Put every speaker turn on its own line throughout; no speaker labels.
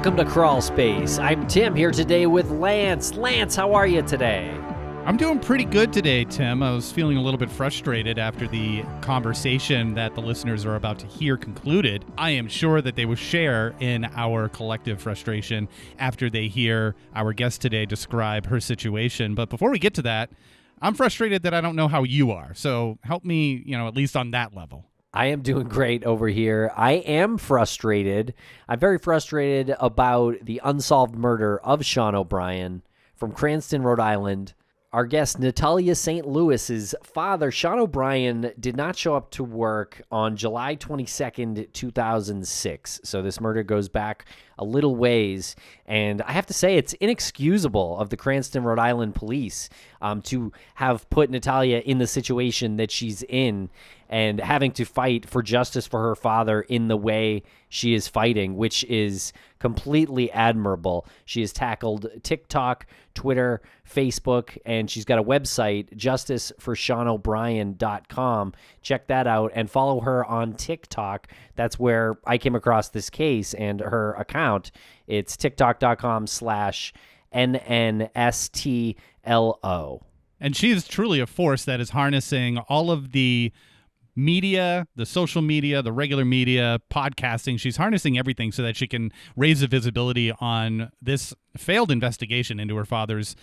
Welcome to Crawlspace. I'm Tim here today with Lance. Lance, how are you today?
I'm doing pretty good today, Tim. I was feeling a little bit frustrated after the conversation that the listeners are about to hear concluded. I am sure that they will share in our collective frustration after they hear our guest today describe her situation. But before we get to that, I'm frustrated that I don't know how you are. So help me, at least on that level.
I am doing great over here. I am frustrated. I'm very frustrated about the unsolved murder of Shawn O'Brien from Cranston, Rhode Island. Our guest, Natalia St. Louis's father, Shawn O'Brien, did not show up to work on July 22nd, 2006. So this murder goes back a little ways. And I have to say, it's inexcusable of the Cranston, Rhode Island Police to have put Natalia in the situation that she's in and having to fight for justice for her father in the way she is fighting, which is completely admirable. She has tackled TikTok, Twitter, Facebook, and she's got a website, justiceforshawnobrien.com. Check that out and follow her on TikTok. That's where I came across this case and her account. It's tiktok.com/NNSTLO.
And she is truly a force that is harnessing all of the media, the social media, the regular media, podcasting. She's harnessing everything so that she can raise the visibility on this failed investigation into her father's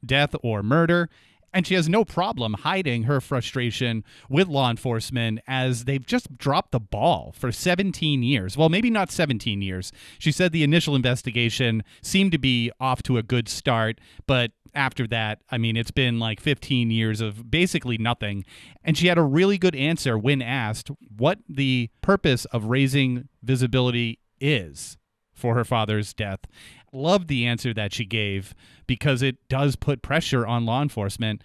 death or murder. And she has no problem hiding her frustration with law enforcement as they've just dropped the ball for 17 years. Well, maybe not 17 years. She said the initial investigation seemed to be off to a good start, but after that, it's been like 15 years of basically nothing. And she had a really good answer when asked what the purpose of raising visibility is for her father's death. Loved the answer that she gave because it does put pressure on law enforcement,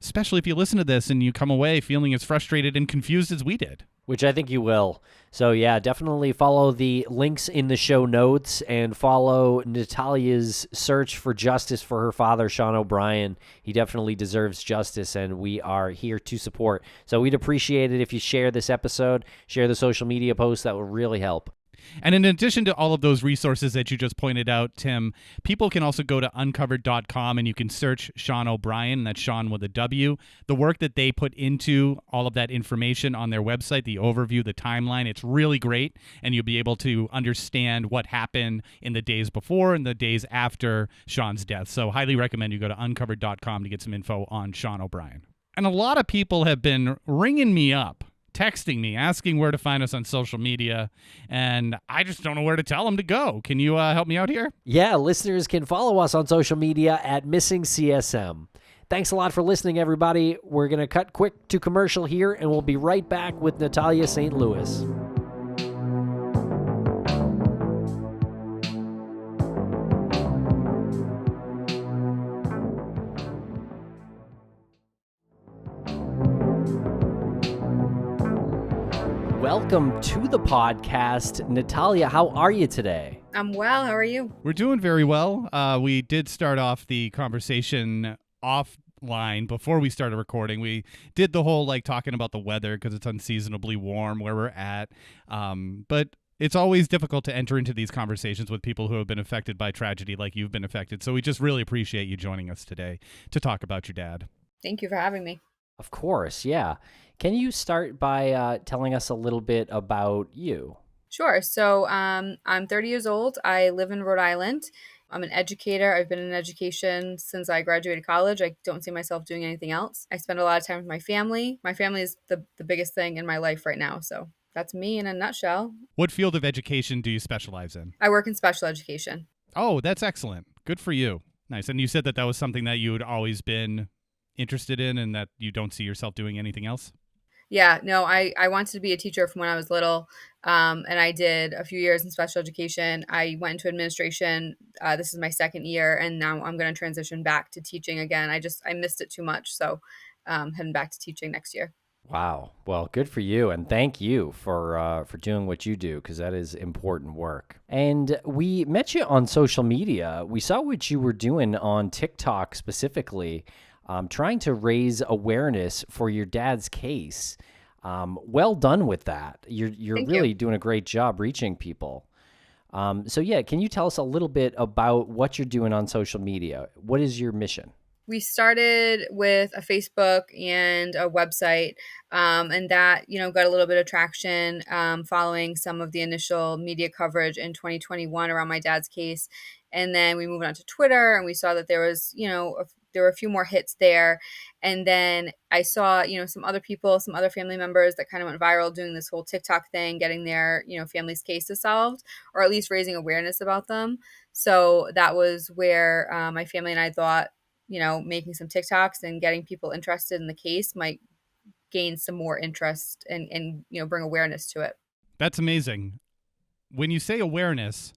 especially if you listen to this and you come away feeling as frustrated and confused as we did.
Which I think you will. So yeah, definitely follow the links in the show notes and follow Natalia's search for justice for her father, Shawn O'Brien. He definitely deserves justice, and we are here to support. So we'd appreciate it if you share this episode, share the social media posts. That will really help.
And in addition to all of those resources that you just pointed out, Tim, people can also go to uncovered.com and you can search Shawn O'Brien, that's Shawn with a W. The work that they put into all of that information on their website, the overview, the timeline, it's really great. And you'll be able to understand what happened in the days before and the days after Shawn's death. So highly recommend you go to uncovered.com to get some info on Shawn O'Brien. And a lot of people have been ringing me up, texting me, asking where to find us on social media, and I just don't know where to tell them to go. Can you help me out here?
Yeah, listeners can follow us on social media at Missing CSM. Thanks a lot for listening, everybody. We're going to cut quick to commercial here, and we'll be right back with Natalia St. Louis. Welcome to the podcast. Natalia, how are you today?
I'm well. How are you?
We're doing very well. We did start off the conversation offline before we started recording. We did the whole talking about the weather because it's unseasonably warm where we're at. But it's always difficult to enter into these conversations with people who have been affected by tragedy like you've been affected. So we just really appreciate you joining us today to talk about your dad.
Thank you for having me.
Of course, yeah. Can you start by telling us a little bit about you?
Sure. So I'm 30 years old. I live in Rhode Island. I'm an educator. I've been in education since I graduated college. I don't see myself doing anything else. I spend a lot of time with my family. My family is the biggest thing in my life right now. So that's me in a nutshell.
What field of education do you specialize in?
I work in special education.
Oh, that's excellent. Good for you. Nice. And you said that was something that you had always been interested in and that you don't see yourself doing anything else?
Yeah, no, I wanted to be a teacher from when I was little, and I did a few years in special education. I went into administration. This is my second year, and now I'm going to transition back to teaching again. I missed it too much, so heading back to teaching next year.
Wow. Well, good for you, and thank you for doing what you do, because that is important work. And we met you on social media. We saw what you were doing on TikTok specifically, trying to raise awareness for your dad's case. Well done with that. You're really doing a great job reaching people. So yeah, can you tell us a little bit about what you're doing on social media? What is your mission?
We started with a Facebook and a website, and that got a little bit of traction following some of the initial media coverage in 2021 around my dad's case, and then we moved on to Twitter, and we saw that there was there were a few more hits there, and then I saw some other people, some other family members that kind of went viral doing this whole TikTok thing, getting their family's cases solved, or at least raising awareness about them. So that was where my family and I thought making some TikToks and getting people interested in the case might gain some more interest and bring awareness to it.
That's amazing. When you say awareness,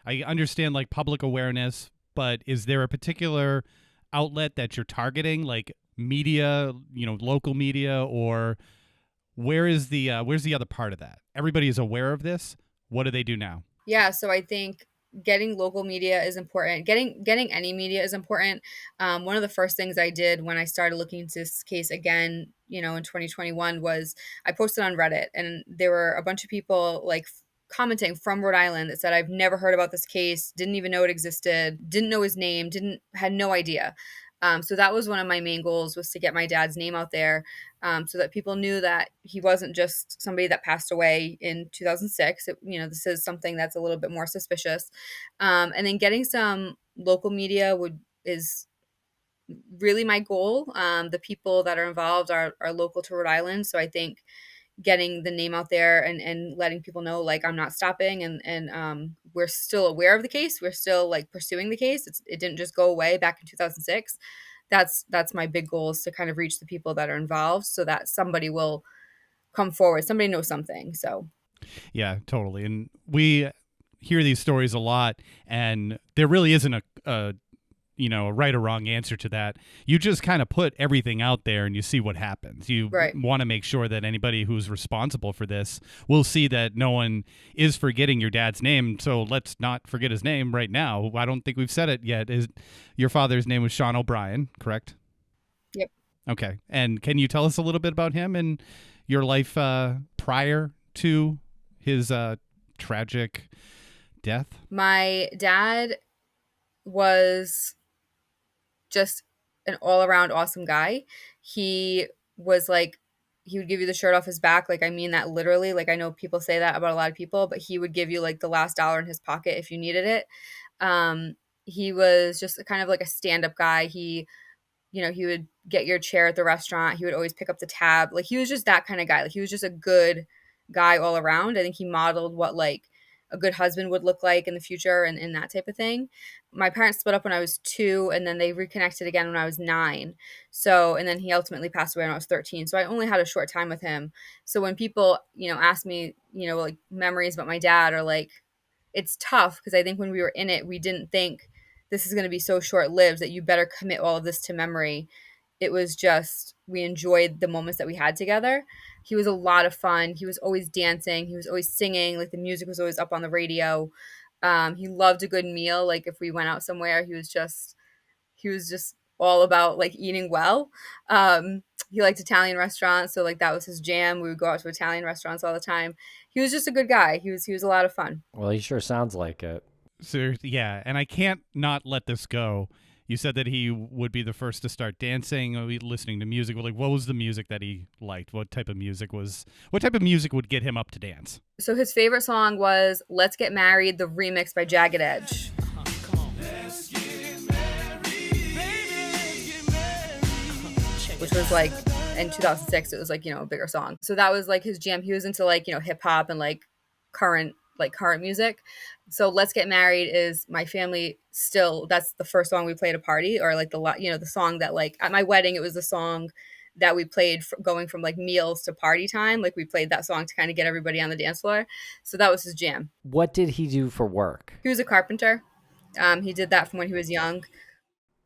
I understand like public awareness, but is there a particular outlet that you're targeting, like media, local media, or where's the other part of that? Everybody is aware of this. What do they do now?
Yeah, so I think getting local media is important. Getting any media is important. One of the first things I did when I started looking into this case again, in 2021, was I posted on Reddit, and there were a bunch of people like commenting from Rhode Island that said, "I've never heard about this case, didn't even know it existed, didn't know his name, had no idea." So that was one of my main goals, was to get my dad's name out there, so that people knew that he wasn't just somebody that passed away in 2006. This is something that's a little bit more suspicious. And then getting some local media is really my goal. The people that are involved are local to Rhode Island. So I think getting the name out there and letting people know, like, I'm not stopping, and we're still aware of the case. We're still like pursuing the case. It didn't just go away back in 2006. That's my big goal, is to kind of reach the people that are involved so that somebody will come forward. Somebody knows something. So
Yeah, totally. And we hear these stories a lot, and there really isn't a right or wrong answer to that. You just kind of put everything out there and you see what happens. You want to make sure that anybody who's responsible for this will see that no one is forgetting your dad's name. So let's not forget his name right now. I don't think we've said it yet. Your father's name was Shawn O'Brien, correct?
Yep.
Okay. And can you tell us a little bit about him and your life prior to his tragic death?
My dad was just an all-around awesome guy. He was like, he would give you the shirt off his back. Like, I mean that literally. Like, I know people say that about a lot of people, but he would give you like the last dollar in his pocket if you needed it. He was just kind of like a stand-up guy. He would get your chair at the restaurant. He would always pick up the tab. Like, he was just that kind of guy. Like, he was just a good guy all around. I think he modeled what like a good husband would look like in the future, and that type of thing. My parents split up when I was 2, and then they reconnected again when I was 9. So, and then he ultimately passed away when I was 13. So I only had a short time with him. So when people, ask me, like memories about my dad, or like, it's tough, because I think when we were in it, we didn't think this is going to be so short lived that you better commit all of this to memory. It was just, we enjoyed the moments that we had together. He was a lot of fun. He was always dancing. He was always singing. Like, the music was always up on the radio. He loved a good meal. Like, if we went out somewhere, he was just all about like eating well. He liked Italian restaurants. So like that was his jam. We would go out to Italian restaurants all the time. He was just a good guy. He was a lot of fun.
Well, he sure sounds like it.
So, yeah, and I can't not let this go. You said that he would be the first to start dancing, or listening to music. Like, what was the music that he liked? What type of music would get him up to dance?
So his favorite song was "Let's Get Married," the remix by Jagged Edge. Which was like, in 2006, it was like, a bigger song. So that was like his jam. He was into like, hip hop and like current music. So "Let's Get Married" is, my family still, that's the first song we played at a party, or like the song that, like, at my wedding, it was the song that we played going from like meals to party time. Like, we played that song to kind of get everybody on the dance floor. So that was his jam.
What did he do for work?
He was a carpenter. He did that from when he was young.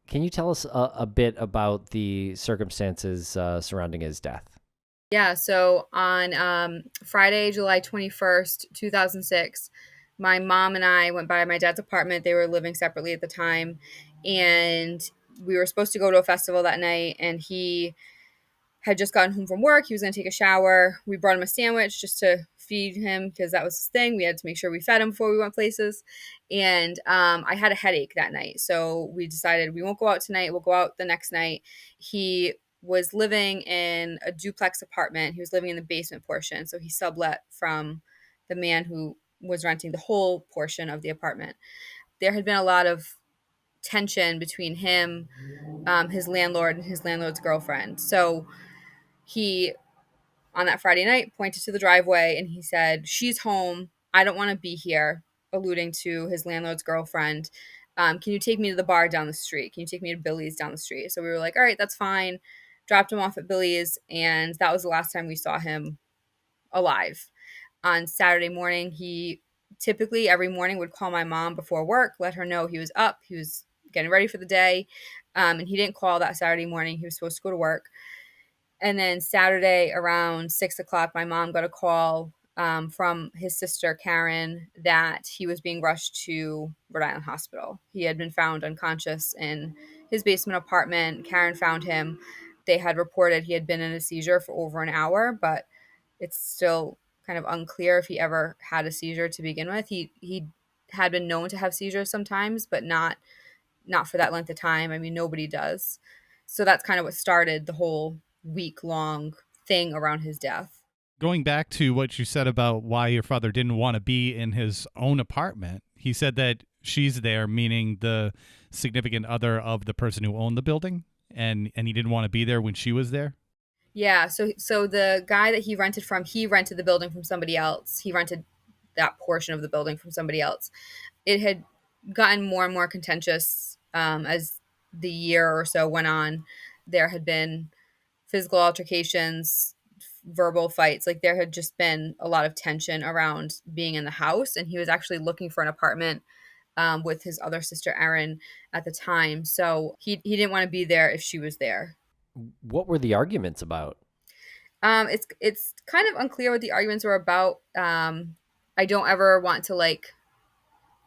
Can you tell us a bit about the circumstances surrounding his death?
Yeah, so on Friday, July 21st, 2006, my mom and I went by my dad's apartment. They were living separately at the time, and we were supposed to go to a festival that night, and he had just gotten home from work. He was going to take a shower. We brought him a sandwich just to feed him because that was his thing. We had to make sure we fed him before we went places. And I had a headache that night. So we decided we won't go out tonight. We'll go out the next night. He was living in a duplex apartment. He was living in the basement portion. So he sublet from the man who was renting the whole portion of the apartment. There had been a lot of tension between him, his landlord, and his landlord's girlfriend. So he, on that Friday night, pointed to the driveway and he said, "She's home. I don't want to be here," alluding to his landlord's girlfriend. "Can you take me to the bar down the street? Can you take me to Billy's down the street?" So we were like, all right, that's fine. Dropped him off at Billy's, and that was the last time we saw him alive. On Saturday morning, he typically every morning would call my mom before work, let her know he was up, he was getting ready for the day. And he didn't call that Saturday morning. He was supposed to go to work. And then Saturday around 6 o'clock, my mom got a call from his sister, Karen, that he was being rushed to Rhode Island Hospital. He had been found unconscious in his basement apartment. Karen found him. They had reported he had been in a seizure for over an hour, but it's still kind of unclear if he ever had a seizure to begin with. He had been known to have seizures sometimes, but not for that length of time. I mean, nobody does. So that's kind of what started the whole week-long thing around his death.
Going back to what you said about why your father didn't want to be in his own apartment, he said that she's there, meaning the significant other of the person who owned the building, and he didn't want to be there when she was there?
Yeah, so the guy that he rented from, he rented the building from somebody else. He rented that portion of the building from somebody else. It had gotten more and more contentious as the year or so went on. There had been physical altercations, verbal fights. Like there had just been a lot of tension around being in the house, and he was actually looking for an apartment with his other sister Erin at the time. So he didn't want to be there if she was there.
What were the arguments about?
It's kind of unclear what the arguments were about. I don't ever want to like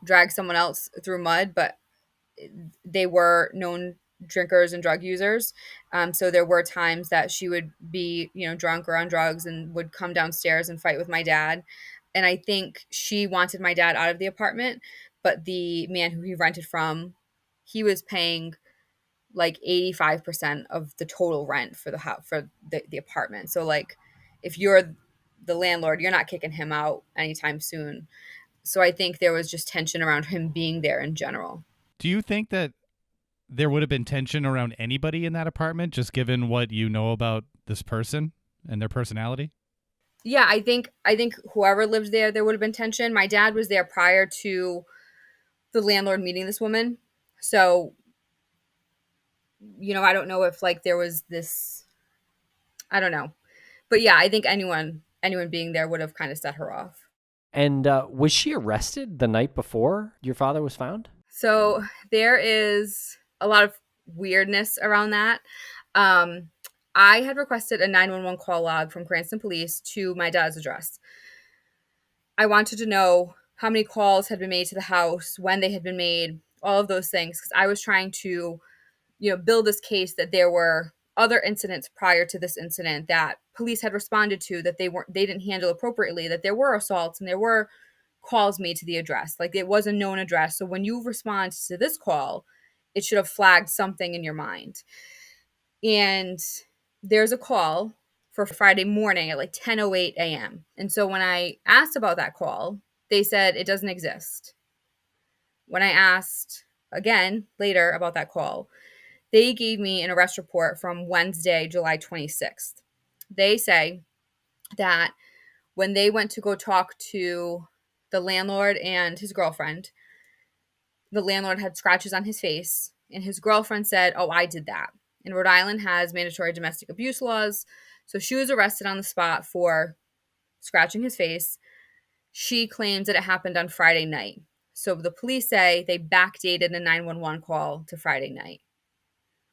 drag someone else through mud, but they were known drinkers and drug users. So there were times that she would be, drunk or on drugs and would come downstairs and fight with my dad. And I think she wanted my dad out of the apartment, but the man who he rented from, he was paying like 85% of the total rent for the house, for the apartment. So like if you're the landlord, you're not kicking him out anytime soon. So I think there was just tension around him being there in general.
Do you think that there would have been tension around anybody in that apartment, just given what you know about this person and their personality?
Yeah, I think whoever lived there would have been tension. My dad was there prior to the landlord meeting this woman. So, I don't know if like there was this, I don't know. But yeah, I think anyone being there would have kind of set her off.
And was she arrested the night before your father was found?
So there is a lot of weirdness around that. I had requested a 911 call log from Cranston Police to my dad's address. I wanted to know how many calls had been made to the house, when they had been made, all of those things, because I was trying to, build this case that there were other incidents prior to this incident that police had responded to that they didn't handle appropriately, that there were assaults and there were calls made to the address. Like it was a known address. So when you respond to this call, it should have flagged something in your mind. And there's a call for Friday morning at like 10:08 a.m. And so when I asked about that call, they said it doesn't exist. When I asked again later about that call, they gave me an arrest report from Wednesday, July 26th. They say that when they went to go talk to the landlord and his girlfriend, the landlord had scratches on his face, and his girlfriend said, "Oh, I did that." And Rhode Island has mandatory domestic abuse laws, so she was arrested on the spot for scratching his face. She claims that it happened on Friday night. So the police say they backdated a 911 call to Friday night,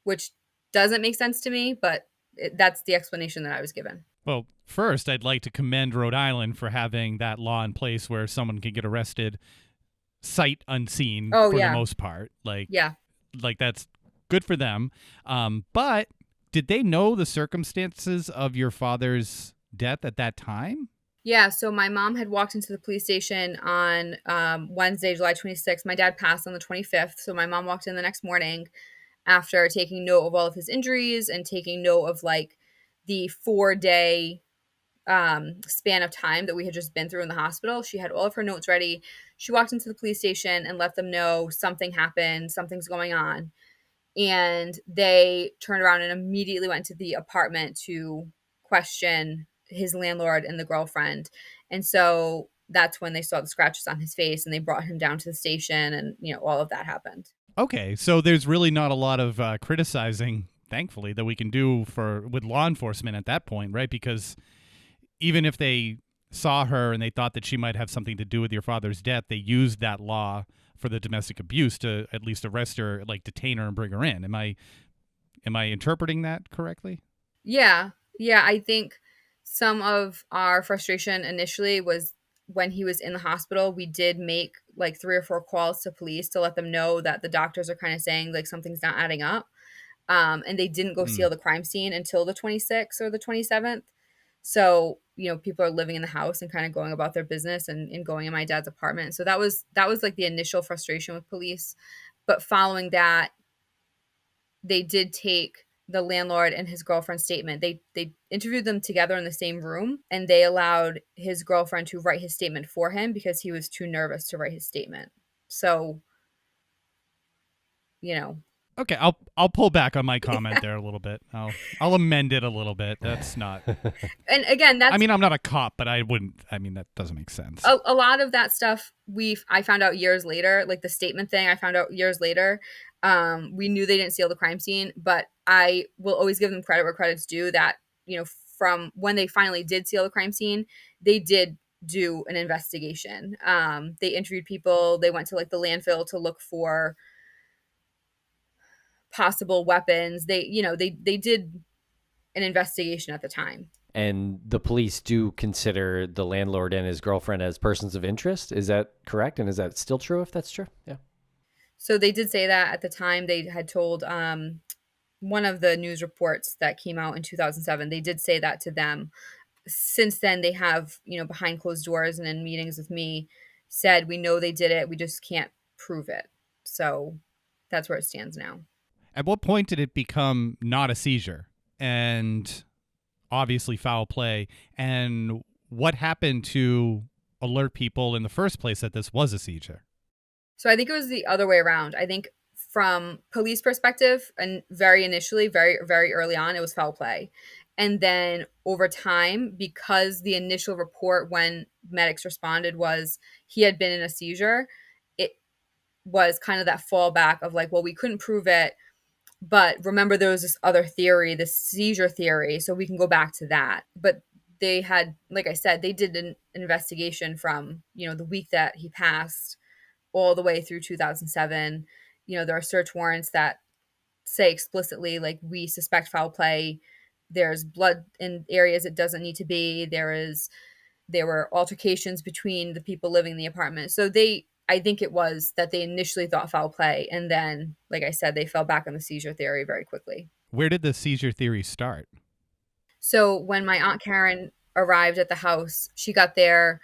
which doesn't make sense to me, but that's the explanation that I was given.
Well, first, I'd like to commend Rhode Island for having that law in place where someone can get arrested sight unseen for the most part. Like that's good for them. But did they know the circumstances of your father's death at that time?
Yeah, so my mom had walked into the police station on Wednesday, July 26th. My dad passed on the 25th. So my mom walked in the next morning after taking note of all of his injuries and taking note of like the 4 day span of time that we had just been through in the hospital. She had all of her notes ready. She walked into the police station and let them know something happened, something's going on. And they turned around and immediately went to the apartment to question his landlord and the girlfriend. And so that's when they saw the scratches on his face and they brought him down to the station, and all of that happened.
Okay, so there's really not a lot of criticizing, thankfully, that we can do with law enforcement at that point, right? Because even if they saw her and they thought that she might have something to do with your father's death, they used that law for the domestic abuse to at least arrest her, like detain her and bring her in. Am I interpreting that correctly?
Yeah. Yeah, I think some of our frustration initially was when he was in the hospital. We did make like 3 or 4 calls to police to let them know that the doctors are kind of saying like something's not adding up. And they didn't go seal the crime scene until the 26th or the 27th. So, people are living in the house and kind of going about their business and going in my dad's apartment. So that was like the initial frustration with police. But following that, they did take the landlord and his girlfriend's statement. They interviewed them together in the same room, and they allowed his girlfriend to write his statement for him because he was too nervous to write his statement. So, you know,
Okay, I'll pull back on my comment there a little bit. I'll amend it a little bit. That's not.
and again, that's
I mean, I'm not a cop, but I wouldn't. I mean, that doesn't make sense.
a lot of that stuff I found out years later, like the statement thing I found out years later. We knew they didn't seal the crime scene, but I will always give them credit where credit's due that, from when they finally did seal the crime scene, they did do an investigation. They interviewed people, they went to like the landfill to look for possible weapons. They did an investigation at the time.
And the police do consider the landlord and his girlfriend as persons of interest. Is that correct? And is that still true if that's true? Yeah.
So they did say that at the time. They had told one of the news reports that came out in 2007, they did say that to them. Since then, they have, behind closed doors and in meetings with me, said, we know they did it. We just can't prove it. So that's where it stands now.
At what point did it become not a seizure and obviously foul play? And what happened to alert people in the first place that this was a seizure?
So I think it was the other way around. I think from police perspective, and very initially, very, very early on, it was foul play. And then over time, because the initial report when medics responded was he had been in a seizure, it was kind of that fallback of like, well, we couldn't prove it. But remember, there was this other theory, this seizure theory. So we can go back to that. But they had, like I said, they did an investigation from, the week that he passed all the way through 2007. There are search warrants that say explicitly, like, we suspect foul play. There's blood in areas it doesn't need to be. There were altercations between the people living in the apartment. So I think it was that they initially thought foul play. And then, like I said, they fell back on the seizure theory very quickly.
Where did the seizure theory start?
So when my Aunt Karen arrived at the house, she got there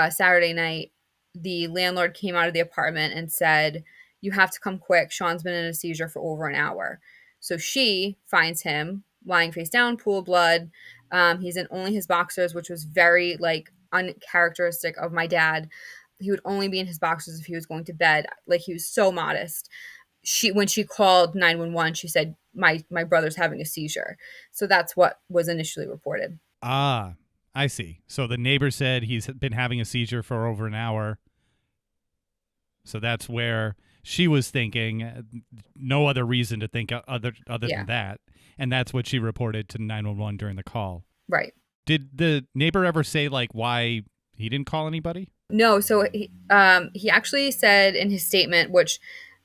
Saturday night. The landlord came out of the apartment and said, you have to come quick. Shawn's been in a seizure for over an hour. So she finds him lying face down, pool of blood. He's in only his boxers, which was very like uncharacteristic of my dad. He would only be in his boxers if he was going to bed. Like, he was so modest. When she called 911, she said, my brother's having a seizure. So that's what was initially reported.
Ah, I see. So the neighbor said he's been having a seizure for over an hour. So that's where she was thinking, no other reason to think other than that. And that's what she reported to 911 during the call.
Right.
Did the neighbor ever say like why he didn't call anybody?
No. So he actually said in his statement, which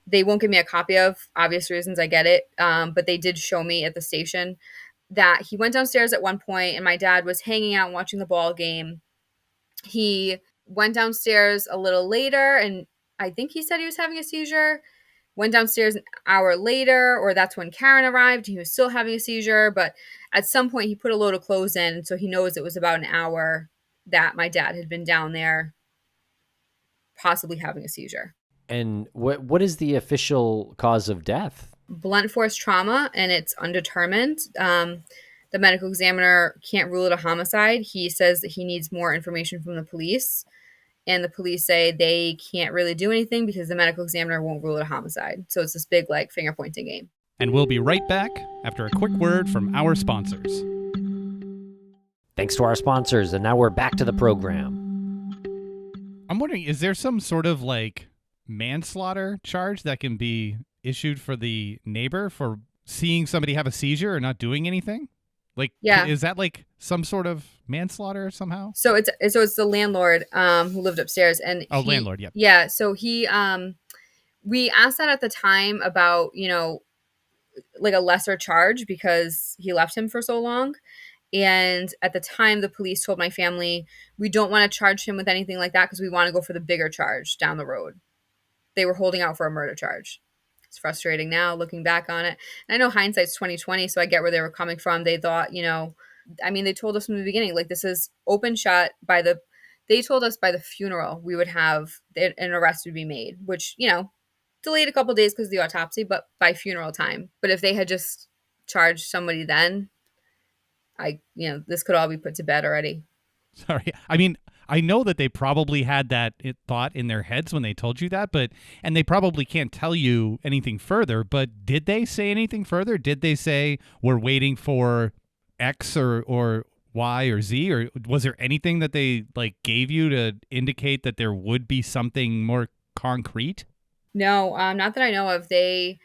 they won't give me a copy of, obvious reasons, I get it. But they did show me at the station that he went downstairs at one point and my dad was hanging out and watching the ball game. He went downstairs a little later and I think he said he was having a seizure. Went downstairs an hour later, or that's when Karen arrived. He was still having a seizure, but at some point he put a load of clothes in, so he knows it was about an hour that my dad had been down there possibly having a seizure.
And what is the official cause of death?
Blunt force trauma, and it's undetermined. The medical examiner can't rule it a homicide. He says that he needs more information from the police, and the police say they can't really do anything because the medical examiner won't rule it a homicide. So it's this big like finger pointing game.
And we'll be right back after a quick word from our sponsors.
Thanks to our sponsors, and now we're back to the program.
I'm wondering, is there some sort of like manslaughter charge that can be issued for the neighbor for seeing somebody have a seizure or not doing anything? Like,
yeah.
Is that like some sort of manslaughter somehow?
So it's the landlord who lived upstairs, and
landlord, yep.
Yeah. So he we asked that at the time about, you know, like a lesser charge because he left him for so long. And at the time, the police told my family, we don't want to charge him with anything like that because we want to go for the bigger charge down the road. They were holding out for a murder charge. It's frustrating now looking back on it. And I know hindsight's 2020, so I get where they were coming from. They thought, you know, I mean, they told us from the beginning, like, this is open shut they told us by the funeral we would have an arrest would be made, which, you know, delayed a couple days because of the autopsy, but by funeral time. But if they had just charged somebody then, this could all be put to bed already.
Sorry. I mean, I know that they probably had that thought in their heads when they told you that, and they probably can't tell you anything further, but did they say anything further? Did they say we're waiting for X or Y or Z, or was there anything that they like gave you to indicate that there would be something more concrete?
No, not that I know of. They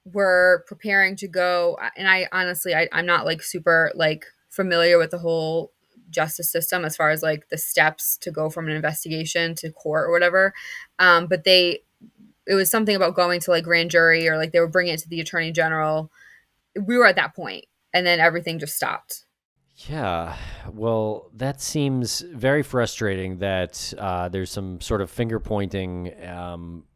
were preparing to go, and I honestly, I'm not like super like familiar with the whole justice system as far as like the steps to go from an investigation to court or whatever. But it was something about going to like grand jury, or like they were bringing it to the attorney general. We were at that point, and then everything just stopped.
Yeah, well, that seems very frustrating that there's some sort of finger pointing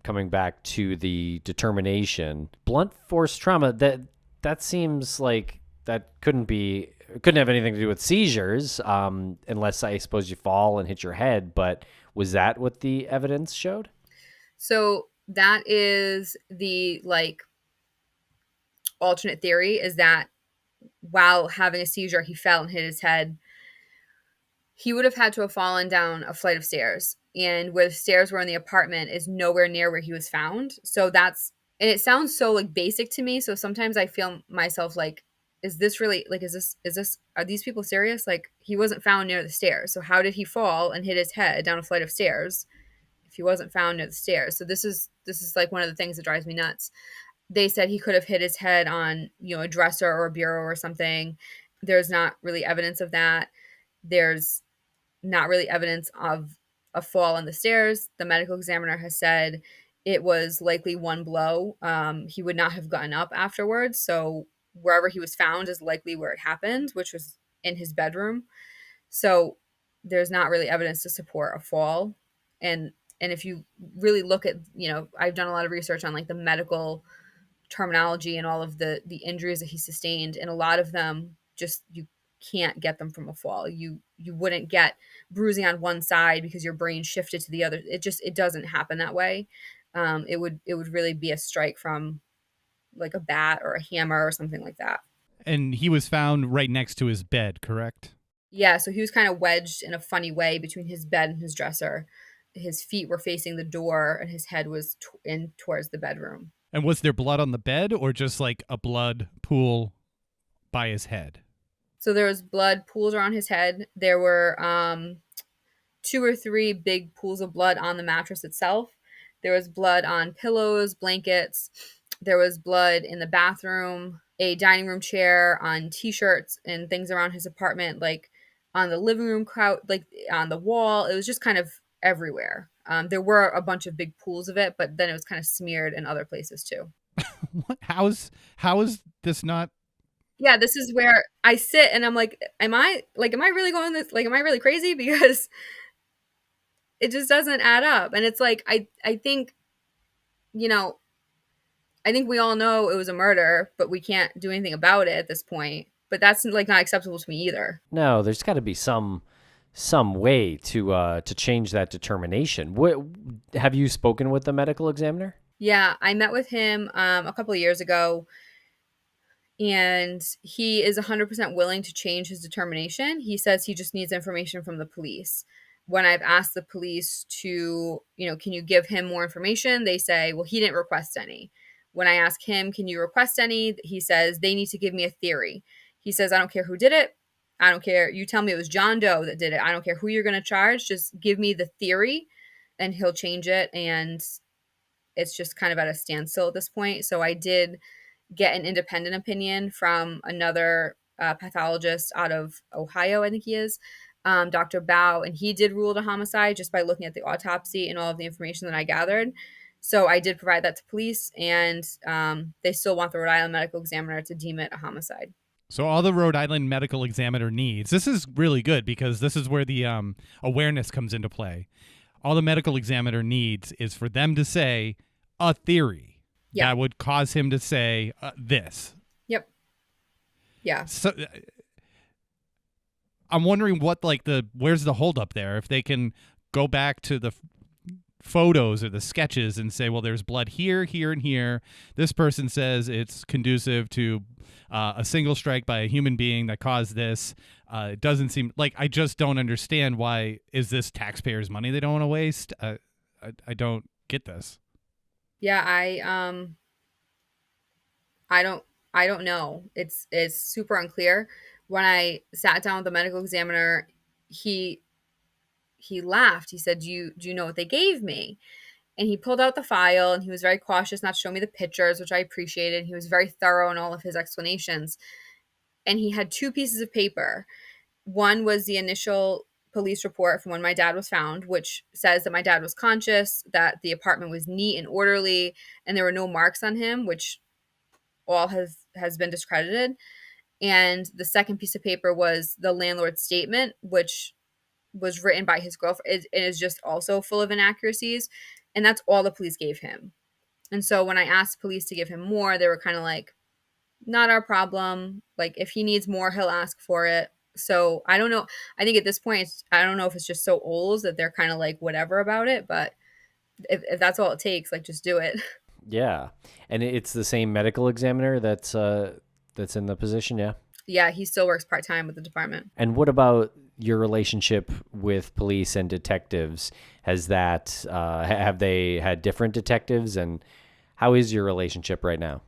coming back to the determination. Blunt force trauma, that seems like that couldn't have anything to do with seizures, unless I suppose you fall and hit your head. But was that what the evidence showed?
So that is the like alternate theory, is that while having a seizure, he fell and hit his head. He would have had to have fallen down a flight of stairs, and where the stairs were in the apartment is nowhere near where he was found. So and it sounds so like basic to me. So sometimes I feel myself like, is this really like, are these people serious? Like, he wasn't found near the stairs. So how did he fall and hit his head down a flight of stairs if he wasn't found near the stairs? So this is like one of the things that drives me nuts. They said he could have hit his head on, you know, a dresser or a bureau or something. There's not really evidence of that. There's not really evidence of a fall on the stairs. The medical examiner has said it was likely one blow. He would not have gotten up afterwards. So wherever he was found is likely where it happened, which was in his bedroom. So there's not really evidence to support a fall. And if you really look at, you know, I've done a lot of research on like the medical terminology and all of the injuries that he sustained, and a lot of them just, you can't get them from a fall. You wouldn't get bruising on one side because your brain shifted to the other. It doesn't happen that way. It would really be a strike from like a bat or a hammer or something like that.
And he was found right next to his bed, correct?
Yeah, so he was kind of wedged in a funny way between his bed and his dresser. His feet were facing the door and his head was in towards the bedroom.
And was there blood on the bed, or just like a blood pool by his head?
So there was blood pools around his head. There were 2 or 3 big pools of blood on the mattress itself. There was blood on pillows, blankets. There was blood in the bathroom, a dining room chair, on T-shirts and things around his apartment, like on the living room couch, like on the wall. It was just kind of everywhere. There were a bunch of big pools of it, but then it was kind of smeared in other places too.
How is this not?
Yeah, this is where I sit and I'm like, am I really going this? Like, am I really crazy? Because it just doesn't add up. And it's like, I think, you know, I think we all know it was a murder, but we can't do anything about it at this point. But that's like not acceptable to me either.
No, there's got to be some some way to change that determination. What have you spoken with the medical examiner?
Yeah, I met with him a couple of years ago, and he is 100% willing to change his determination. He says he just needs information from the police. When I've asked the police to, can you give him more information? They say, well, he didn't request any. When I ask him, can you request any? He says they need to give me a theory. He says, I don't care who did it. I don't care. You tell me it was John Doe that did it. I don't care who you're going to charge. Just give me the theory and he'll change it. And it's just kind of at a standstill at this point. So I did get an independent opinion from another pathologist out of Ohio, I think he is, Dr. Bao, and he did rule it a homicide just by looking at the autopsy and all of the information that I gathered. So I did provide that to police, and they still want the Rhode Island medical examiner to deem it a homicide.
So all the Rhode Island medical examiner needs, this is really good because this is where the awareness comes into play. All the medical examiner needs is for them to say a theory that would cause him to say this.
Yep. Yeah.
So I'm wondering where's the holdup there? If they can go back to the photos or the sketches and say, well, there's blood here, here, and here. This person says it's conducive to a single strike by a human being that caused this. It doesn't seem like, I just don't understand why is this taxpayers' money they don't want to waste. I don't get this.
Yeah, I don't know. It's super unclear. When I sat down with the medical examiner, he laughed. He said, do you know what they gave me? And he pulled out the file, and he was very cautious not to show me the pictures, which I appreciated. He was very thorough in all of his explanations. And he had two pieces of paper. One was the initial police report from when my dad was found, which says that my dad was conscious, that the apartment was neat and orderly, and there were no marks on him, which all has been discredited. And the second piece of paper was the landlord's statement, which was written by his girlfriend. It is just also full of inaccuracies. And that's all the police gave him. And so when I asked police to give him more, they were kind of like, not our problem. Like, if he needs more, he'll ask for it. So I don't know. I think at this point, I don't know if it's just so old that they're kind of like whatever about it. But if that's all it takes, like, just do it.
Yeah. And it's the same medical examiner that's in the position, yeah?
Yeah, he still works part-time with the department.
And what about your relationship with police and detectives? Has that have they had different detectives, and how is your relationship right now?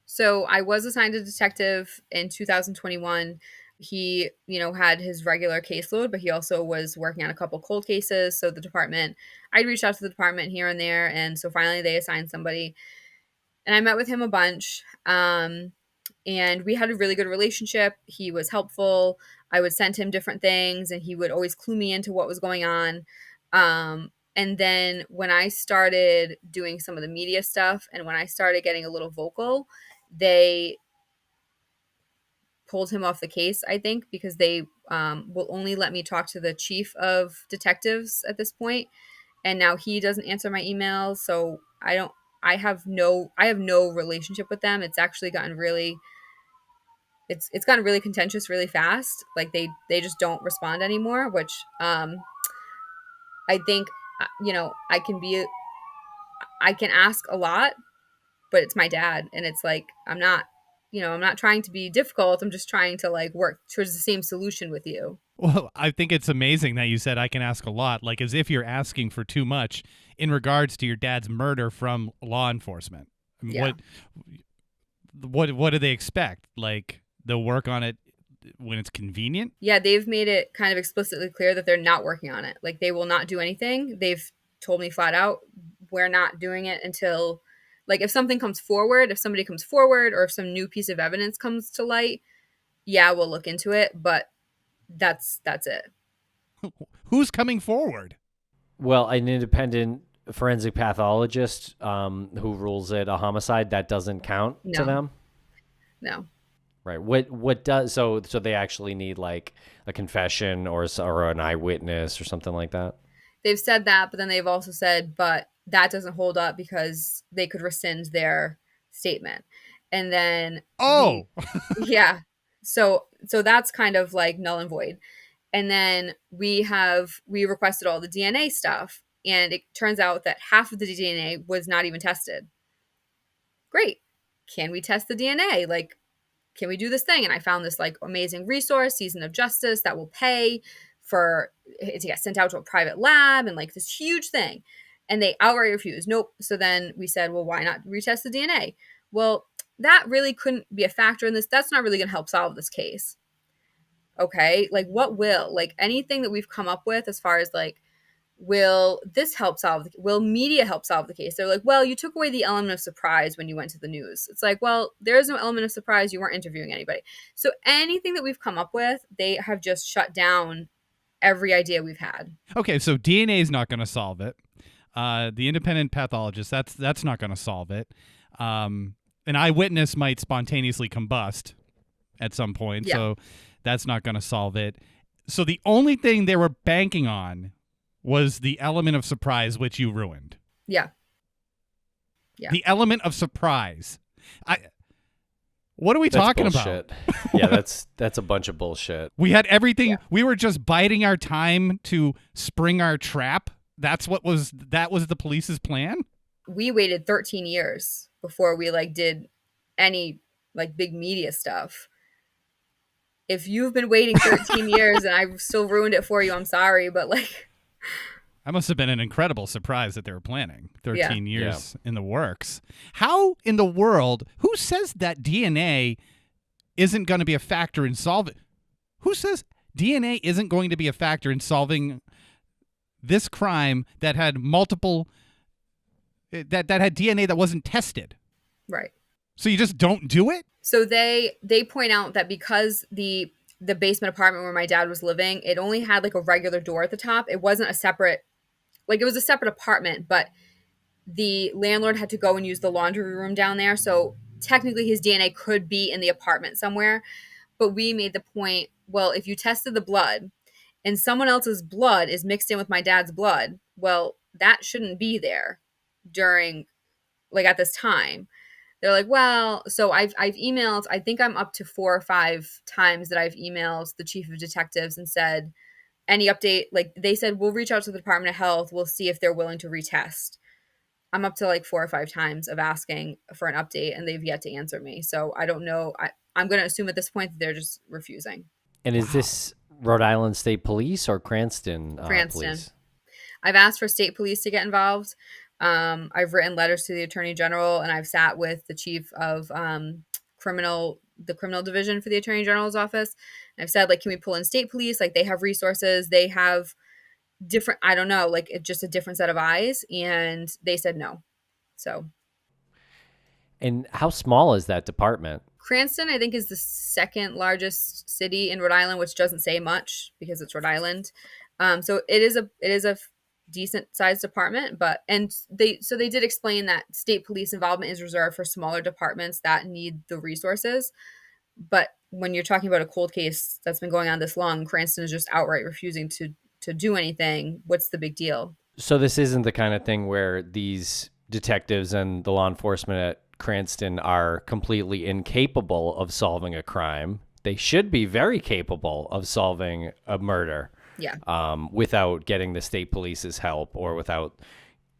So I was assigned a detective in 2021. He, had his regular caseload, but he also was working on a couple cold cases. So the department, I'd reached out to the department here and there. And so finally they assigned somebody, and I met with him a bunch. And we had a really good relationship. He was helpful. I would send him different things, and he would always clue me into what was going on. And then when I started doing some of the media stuff, and when I started getting a little vocal, they pulled him off the case, I think, because they will only let me talk to the chief of detectives at this point. And now he doesn't answer my emails. So I have no relationship with them. It's actually gotten really, it's gotten really contentious really fast. Like they just don't respond anymore, which I think, I can ask a lot, but it's my dad. And it's like, I'm not trying to be difficult. I'm just trying to like work towards the same solution with you.
Well, I think it's amazing that you said I can ask a lot, like as if you're asking for too much in regards to your dad's murder from law enforcement.
Yeah.
What do they expect? Like they'll work on it when it's convenient?
Yeah, they've made it kind of explicitly clear that they're not working on it. Like they will not do anything. They've told me flat out, we're not doing it until, like, if somebody comes forward, or if some new piece of evidence comes to light, yeah, we'll look into it. But that's it.
Who's coming forward?
Well, an independent forensic pathologist who rules it a homicide, that doesn't count to them?
No.
Right. What does so they actually need like a confession or an eyewitness or something like that?
They've said that, but then they've also said, but that doesn't hold up because they could rescind their statement. And then
yeah.
So that's kind of like null and void. And then we requested all the DNA stuff, and it turns out that half of the DNA was not even tested. Great. Can we test the DNA? Like, can we do this thing? And I found this like amazing resource, Season of Justice, that will pay for it to get sent out to a private lab and like this huge thing. And they outright refused. Nope. So then we said, well, why not retest the DNA? Well, that really couldn't be a factor in this. That's not really going to help solve this case. Okay. Like, what will? Like, anything that we've come up with as far as like, will this help solve will media help solve the case? They're like, well, you took away the element of surprise when you went to the news. It's like, well, there is no element of surprise. You weren't interviewing anybody. So anything that we've come up with, they have just shut down every idea we've had.
Okay, so DNA is not going to solve it. The independent pathologist, that's not going to solve it. An eyewitness might spontaneously combust at some point, so that's not going to solve it. So the only thing they were banking on was the element of surprise, which you ruined.
Yeah.
The element of surprise. What are we talking
bullshit. About? Yeah, that's a bunch of bullshit.
We had everything. Yeah. We were just biding our time to spring our trap. That was the police's plan?
We waited 13 years before we like did any like big media stuff. If you've been waiting 13 years and I've still ruined it for you, I'm sorry, but like
that must have been an incredible surprise that they were planning 13 years in the works. How in the world, who says that DNA isn't going to be a factor in solving? Who says DNA isn't going to be a factor in solving this crime that had multiple, that had DNA that wasn't tested?
Right.
So you just don't do it?
So they point out that because the basement apartment where my dad was living, it only had like a regular door at the top. It wasn't a separate, like it was a separate apartment, but the landlord had to go and use the laundry room down there. So technically his DNA could be in the apartment somewhere. But we made the point, well, if you tested the blood and someone else's blood is mixed in with my dad's blood, well, that shouldn't be there during, like at this time. They're like, well, so I've emailed, I think I'm up to 4 or 5 times that I've emailed the chief of detectives and said, any update, like they said, we'll reach out to the Department of Health. We'll see if they're willing to retest. I'm up to like 4 or 5 times of asking for an update and they've yet to answer me. So I don't know. I'm going to assume at this point that they're just refusing.
And is this Rhode Island State Police or Cranston Police?
I've asked for state police to get involved. I've written letters to the Attorney General and I've sat with the chief of the criminal division for the Attorney General's office. And I've said, like, can we pull in state police? Like, they have resources. They have different, I don't know, like just a different set of eyes. And they said no. So.
And how small is that department?
Cranston, I think, is the second largest city in Rhode Island, which doesn't say much because it's Rhode Island. So it is a decent sized department, but they did explain that state police involvement is reserved for smaller departments that need the resources. But when you're talking about a cold case that's been going on this long, Cranston is just outright refusing to do anything. What's the big deal?
So this isn't the kind of thing where these detectives and the law enforcement at Cranston are completely incapable of solving a crime. They should be very capable of solving a murder.
Yeah.
Without getting the state police's help or without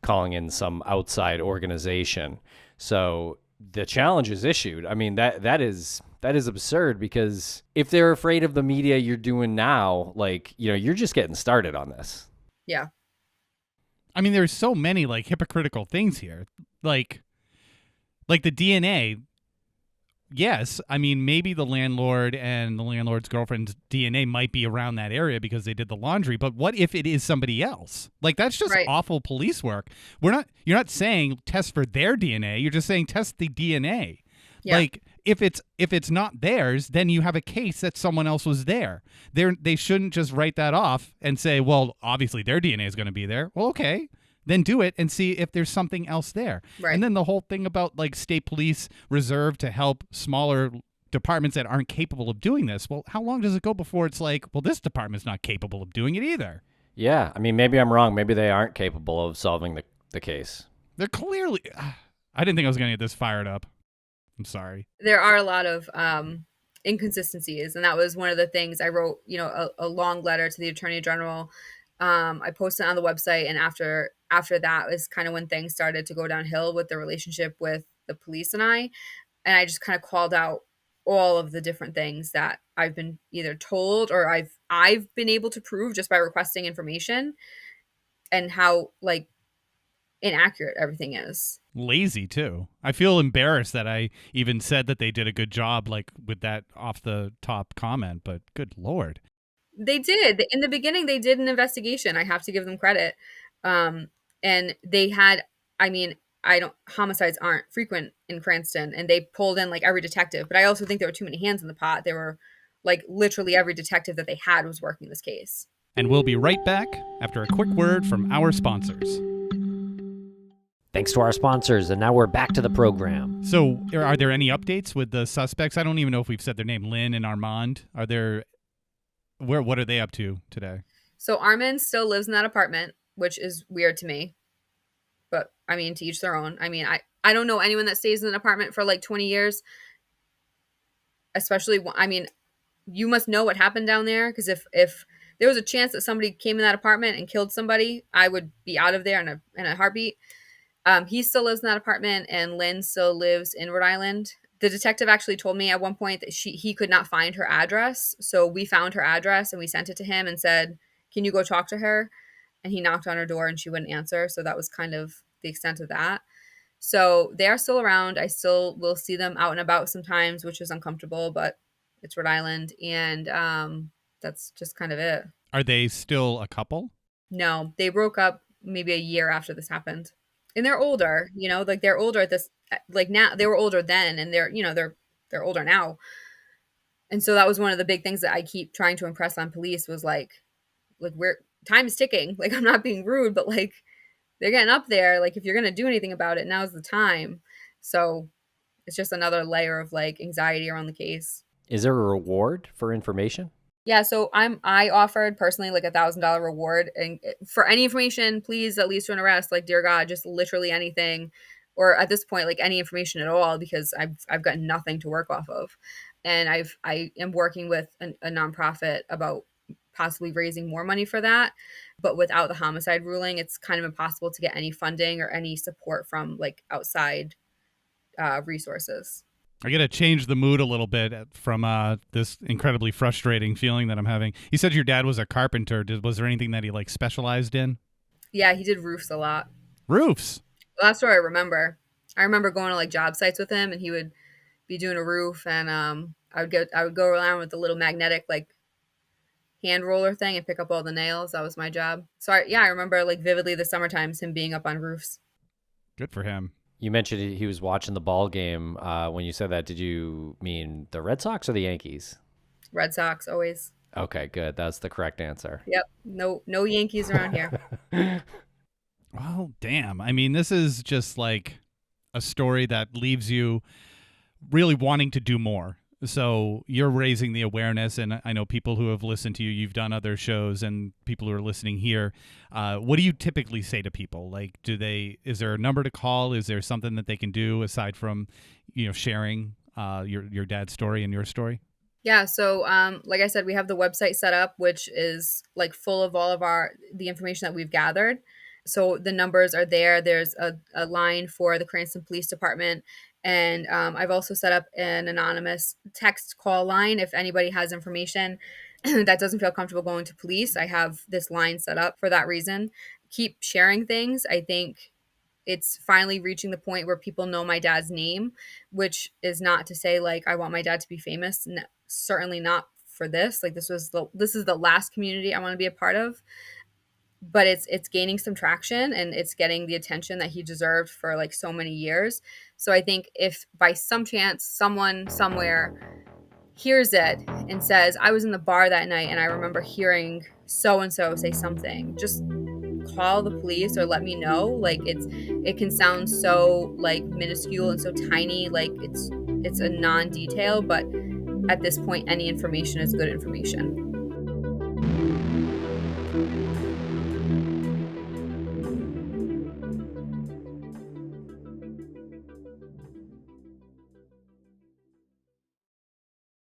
calling in some outside organization. So the challenge is issued. I mean, that is absurd, because if they're afraid of the media you're doing now, like, you know, you're just getting started on this.
Yeah.
I mean, there's so many like hypocritical things here. Like the DNA. Yes, I mean, maybe the landlord and the landlord's girlfriend's DNA might be around that area because they did the laundry, but what if it is somebody else? Like, that's just awful police work. You're not saying test for their DNA, you're just saying test the DNA. Yeah. Like, if it's not theirs, then you have a case that someone else was there. They shouldn't just write that off and say, well, obviously their DNA is going to be there. Well, okay. Then do it and see if there's something else there. Right. And then the whole thing about like state police reserved to help smaller departments that aren't capable of doing this. Well, how long does it go before it's like, well, this department's not capable of doing it either?
Yeah. I mean, maybe I'm wrong. Maybe they aren't capable of solving the case.
They're clearly... I didn't think I was going to get this fired up. I'm sorry.
There are a lot of inconsistencies. And that was one of the things I wrote, a long letter to the Attorney General. I posted it on the website, and after that was kind of when things started to go downhill with the relationship with the police and I just kind of called out all of the different things that I've been either told or I've been able to prove just by requesting information, and how like inaccurate everything is.
Lazy too. I feel embarrassed that I even said that they did a good job, like with that off the top comment, but good Lord.
They did. In the beginning, they did an investigation. I have to give them credit. And they had, homicides aren't frequent in Cranston, and they pulled in like every detective. But I also think there were too many hands in the pot. There were like literally every detective that they had was working this case.
And we'll be right back after a quick word from our sponsors.
Thanks to our sponsors, and now we're back to the program.
So, are there any updates with the suspects? I don't even know if we've said their name, Lynn and Armand. What are they up to today?
So Armand still lives in that apartment, which is weird to me. But I mean, to each their own. I mean, I don't know anyone that stays in an apartment for like 20 years. Especially, I mean, you must know what happened down there, because if there was a chance that somebody came in that apartment and killed somebody, I would be out of there in a heartbeat. He still lives in that apartment, and Lynn still lives in Rhode Island. The detective actually told me at one point that he could not find her address. So we found her address and we sent it to him and said, "Can you go talk to her?" And he knocked on her door and she wouldn't answer. So that was kind of the extent of that. So they are still around. I still will see them out and about sometimes, which is uncomfortable, but it's Rhode Island. And that's just kind of it.
Are they still a couple?
No, they broke up maybe a year after this happened. And they're older, like they're older at this, like now they were older then, and they're older now. And so that was one of the big things that I keep trying to impress on police was like time is ticking. Like, I'm not being rude, but like they're getting up there. Like, if you're going to do anything about it, now's the time. So it's just another layer of like anxiety around the case.
Is there a reward for information?
Yeah, so I offered personally like $1,000 reward, and for any information, please at least to an arrest. Like, dear God, just literally anything, or at this point, like any information at all, because I've got nothing to work off of, and I am working with a nonprofit about possibly raising more money for that, but without the homicide ruling, it's kind of impossible to get any funding or any support from like outside resources.
I got to change the mood a little bit from this incredibly frustrating feeling that I'm having. You said your dad was a carpenter. Was there anything that he like specialized in?
Yeah, he did roofs a lot.
Roofs?
Well, that's what I remember. I remember going to like job sites with him, and he would be doing a roof, and I would go around with the little magnetic like hand roller thing and pick up all the nails. That was my job. So I remember like vividly the summer times him being up on roofs.
Good for him.
You mentioned he was watching the ball game. When you said that, did you mean the Red Sox or the Yankees?
Red Sox, always.
Okay, good. That's the correct answer.
Yep. No Yankees around here.
Well, damn. I mean, this is just like a story that leaves you really wanting to do more. So you're raising the awareness, and I know people who have listened to you, you've done other shows, and people who are listening here. What do you typically say to people? Like, is there a number to call? Is there something that they can do aside from, sharing your dad's story and your story?
Yeah. So, like I said, we have the website set up, which is like full of all of the information that we've gathered. So the numbers are there. There's a line for the Cranston Police Department. And I've also set up an anonymous text call line. If anybody has information that doesn't feel comfortable going to police, I have this line set up for that reason. Keep sharing things. I think it's finally reaching the point where people know my dad's name, which is not to say like I want my dad to be famous. No, certainly not for this. Like this is the last community I want to be a part of. But it's gaining some traction, and it's getting the attention that he deserved for like so many years. So I think if by some chance someone somewhere hears it and says, "I was in the bar that night and I remember hearing so-and-so say something," just call the police or let me know. Like it can sound so like minuscule and so tiny, like it's a non-detail, but at this point any information is good information.